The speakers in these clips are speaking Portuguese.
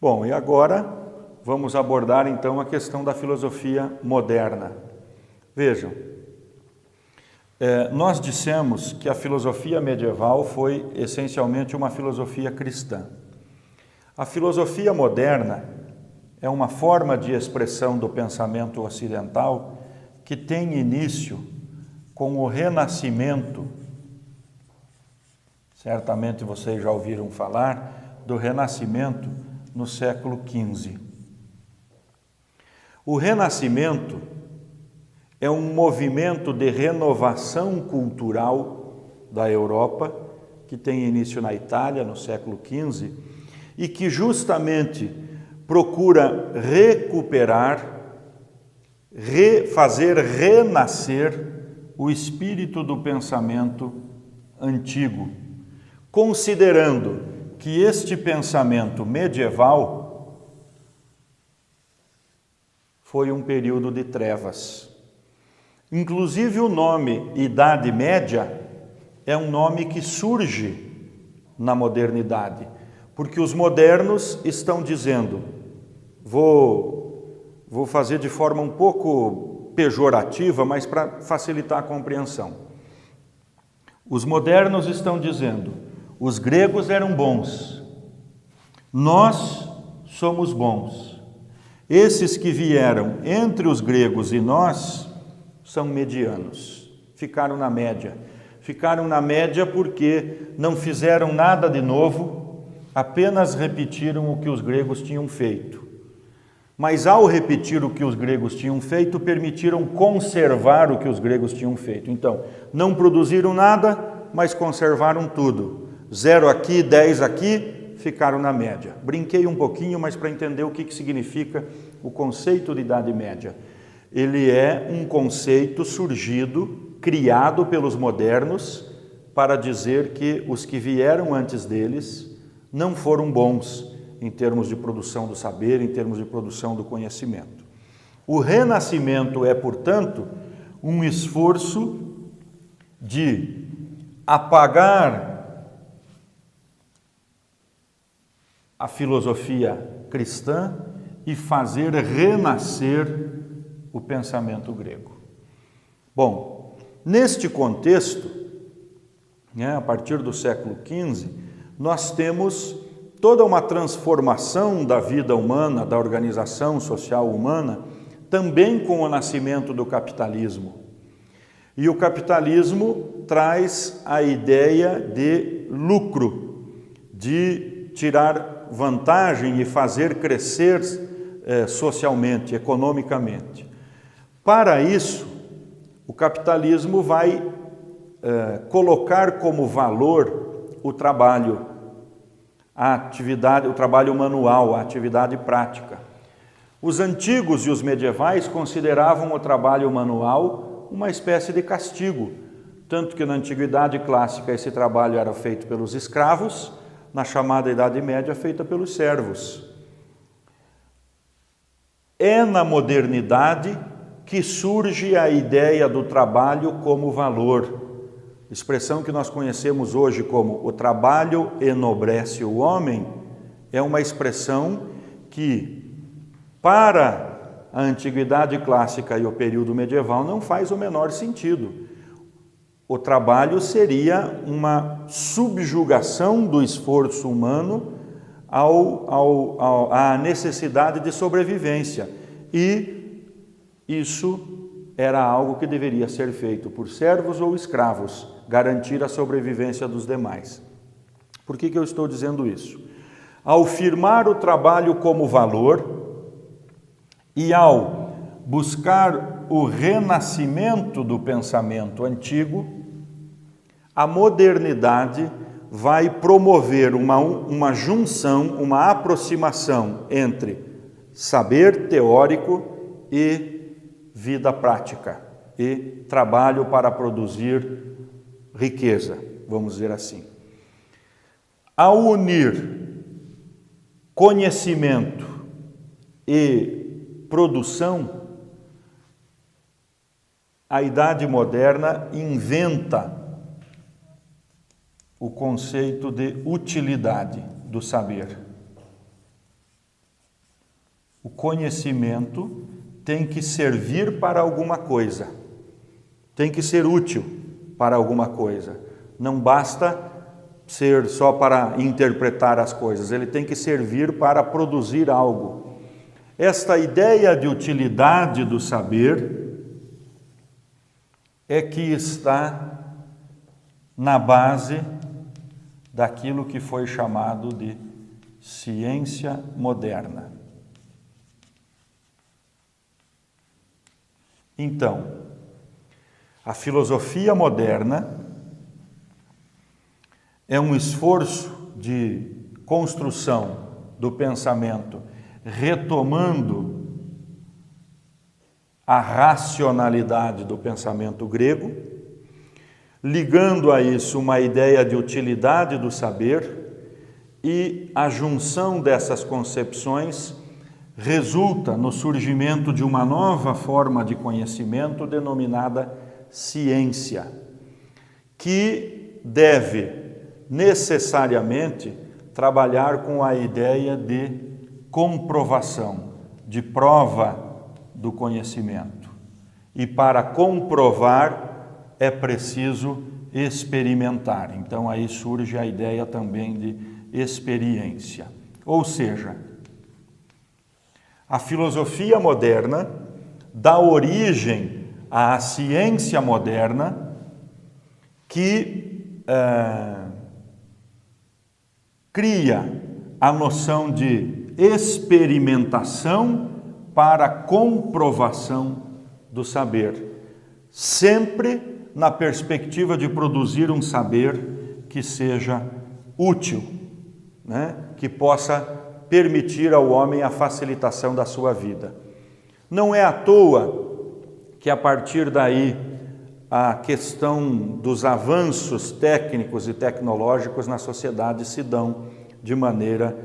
Bom, e agora vamos abordar então a questão da filosofia moderna. Vejam, nós dissemos que a filosofia medieval foi essencialmente uma filosofia cristã. A filosofia moderna é uma forma de expressão do pensamento ocidental que tem início com o Renascimento. Certamente vocês já ouviram falar do Renascimento no século XV. O Renascimento é um movimento de renovação cultural da Europa que tem início na Itália no século XV e que justamente procura recuperar, fazer renascer o espírito do pensamento antigo, considerando que este pensamento medieval foi um período de trevas. Inclusive o nome Idade Média é um nome que surge na modernidade, porque os modernos estão dizendo, vou fazer de forma um pouco pejorativa, mas para facilitar a compreensão. Os modernos estão dizendo, os gregos eram bons, nós somos bons. Esses que vieram entre os gregos e nós são medianos, ficaram na média. Ficaram na média porque não fizeram nada de novo, apenas repetiram o que os gregos tinham feito. Mas ao repetir o que os gregos tinham feito, permitiram conservar o que os gregos tinham feito. Então, não produziram nada, mas conservaram tudo. 0 aqui, 10 aqui, ficaram na média. Brinquei um pouquinho, mas para entender o que significa o conceito de Idade Média. Ele é um conceito surgido, criado pelos modernos, para dizer que os que vieram antes deles não foram bons em termos de produção do saber, em termos de produção do conhecimento. O Renascimento é, portanto, um esforço de apagar a filosofia cristã e fazer renascer o pensamento grego. Bom, neste contexto, a partir do século XV, nós temos toda uma transformação da vida humana, da organização social humana, também com o nascimento do capitalismo. E o capitalismo traz a ideia de lucro, de tirar vantagem e fazer crescer socialmente, economicamente. Para isso, o capitalismo vai colocar como valor o trabalho, a atividade, o trabalho manual, a atividade prática. Os antigos e os medievais consideravam o trabalho manual uma espécie de castigo, tanto que na antiguidade clássica esse trabalho era feito pelos escravos, na chamada Idade Média feita pelos servos. É na modernidade que surge a ideia do trabalho como valor, expressão que nós conhecemos hoje como o trabalho enobrece o homem, é uma expressão que, para a antiguidade clássica e o período medieval, não faz o menor sentido. O trabalho seria uma subjugação do esforço humano à necessidade de sobrevivência. E isso era algo que deveria ser feito por servos ou escravos, garantir a sobrevivência dos demais. Por que eu estou dizendo isso? Ao firmar o trabalho como valor e ao buscar o renascimento do pensamento antigo, a modernidade vai promover uma junção, uma aproximação entre saber teórico e vida prática, e trabalho para produzir riqueza, vamos dizer assim. Ao unir conhecimento e produção, a Idade Moderna inventa o conceito de utilidade do saber. O conhecimento tem que servir para alguma coisa, tem que ser útil para alguma coisa. Não basta ser só para interpretar as coisas, ele tem que servir para produzir algo. Esta ideia de utilidade do saber é que está na base daquilo que foi chamado de ciência moderna. Então, a filosofia moderna é um esforço de construção do pensamento, retomando a racionalidade do pensamento grego, ligando a isso uma ideia de utilidade do saber, e a junção dessas concepções resulta no surgimento de uma nova forma de conhecimento denominada ciência, que deve necessariamente trabalhar com a ideia de comprovação, de prova do conhecimento. E para comprovar é preciso experimentar. Então aí surge a ideia também de experiência. Ou seja, a filosofia moderna dá origem à ciência moderna que cria a noção de experimentação para comprovação do saber, sempre na perspectiva de produzir um saber que seja útil, né? Que possa permitir ao homem a facilitação da sua vida. Não é à toa que a partir daí a questão dos avanços técnicos e tecnológicos na sociedade se dão de maneira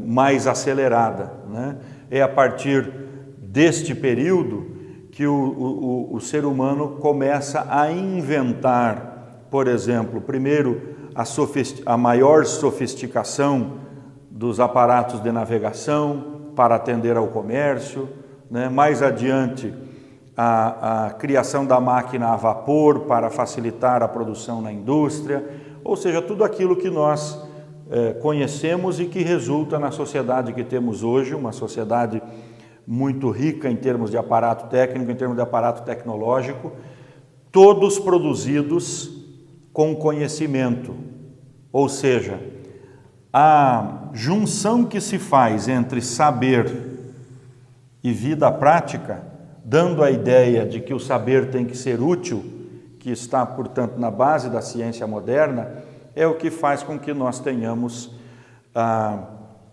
mais acelerada, né? É a partir deste período que o ser humano começa a inventar, por exemplo, primeiro a maior sofisticação dos aparatos de navegação para atender ao comércio, né? Mais adiante a criação da máquina a vapor para facilitar a produção na indústria, ou seja, tudo aquilo que nós conhecemos e que resulta na sociedade que temos hoje, uma sociedade muito rica em termos de aparato técnico, em termos de aparato tecnológico, todos produzidos com conhecimento, ou seja, a junção que se faz entre saber e vida prática, dando a ideia de que o saber tem que ser útil, que está, portanto, na base da ciência moderna, é o que faz com que nós tenhamos a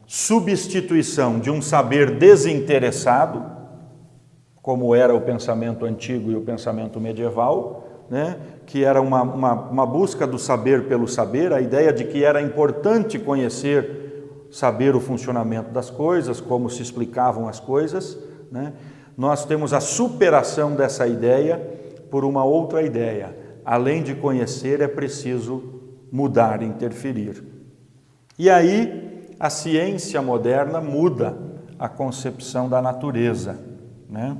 substituição de um saber desinteressado, como era o pensamento antigo e o pensamento medieval, né? Que era uma busca do saber pelo saber, a ideia de que era importante conhecer, saber o funcionamento das coisas, como se explicavam as coisas, né? Nós temos a superação dessa ideia por uma outra ideia. Além de conhecer, é preciso mudar, interferir. E aí, a ciência moderna muda a concepção da natureza, né?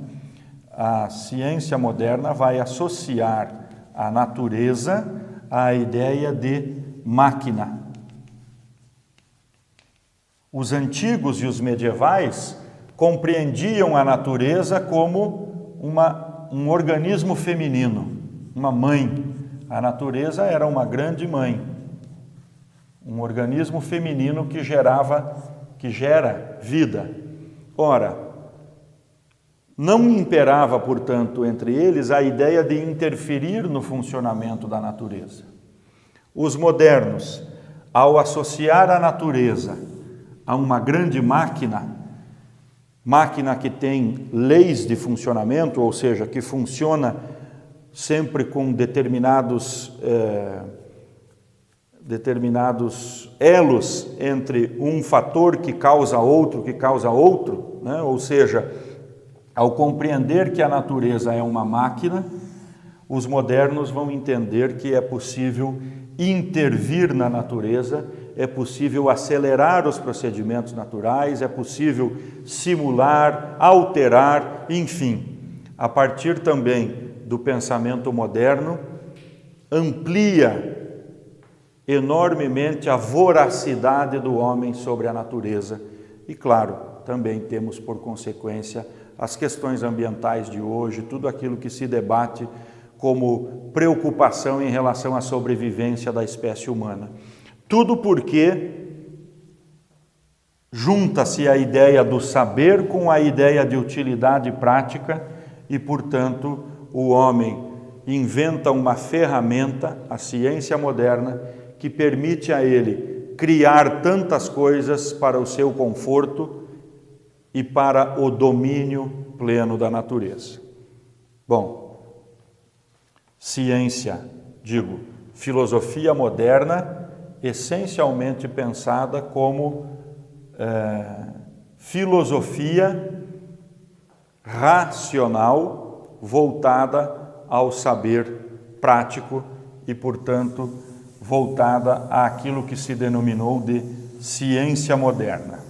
A ciência moderna vai associar a natureza à ideia de máquina. Os antigos e os medievais compreendiam a natureza como um organismo feminino, uma mãe. A natureza era uma grande mãe, um organismo feminino que gera vida. Ora, não imperava, portanto, entre eles a ideia de interferir no funcionamento da natureza. Os modernos, ao associar a natureza a uma grande máquina que tem leis de funcionamento, ou seja, que funciona sempre com determinados elos entre um fator que causa outro, né? Ou seja, ao compreender que a natureza é uma máquina, os modernos vão entender que é possível intervir na natureza é possível acelerar os procedimentos naturais, é possível simular, alterar, enfim, a partir também do pensamento moderno, amplia enormemente a voracidade do homem sobre a natureza. E claro, também temos por consequência as questões ambientais de hoje, tudo aquilo que se debate como preocupação em relação à sobrevivência da espécie humana. Tudo porque junta-se a ideia do saber com a ideia de utilidade prática e, portanto, o homem inventa uma ferramenta, a ciência moderna, que permite a ele criar tantas coisas para o seu conforto e para o domínio pleno da natureza. Bom, ciência, digo, filosofia moderna, essencialmente pensada como filosofia racional voltada ao saber prático e, portanto, voltada àquilo que se denominou de ciência moderna.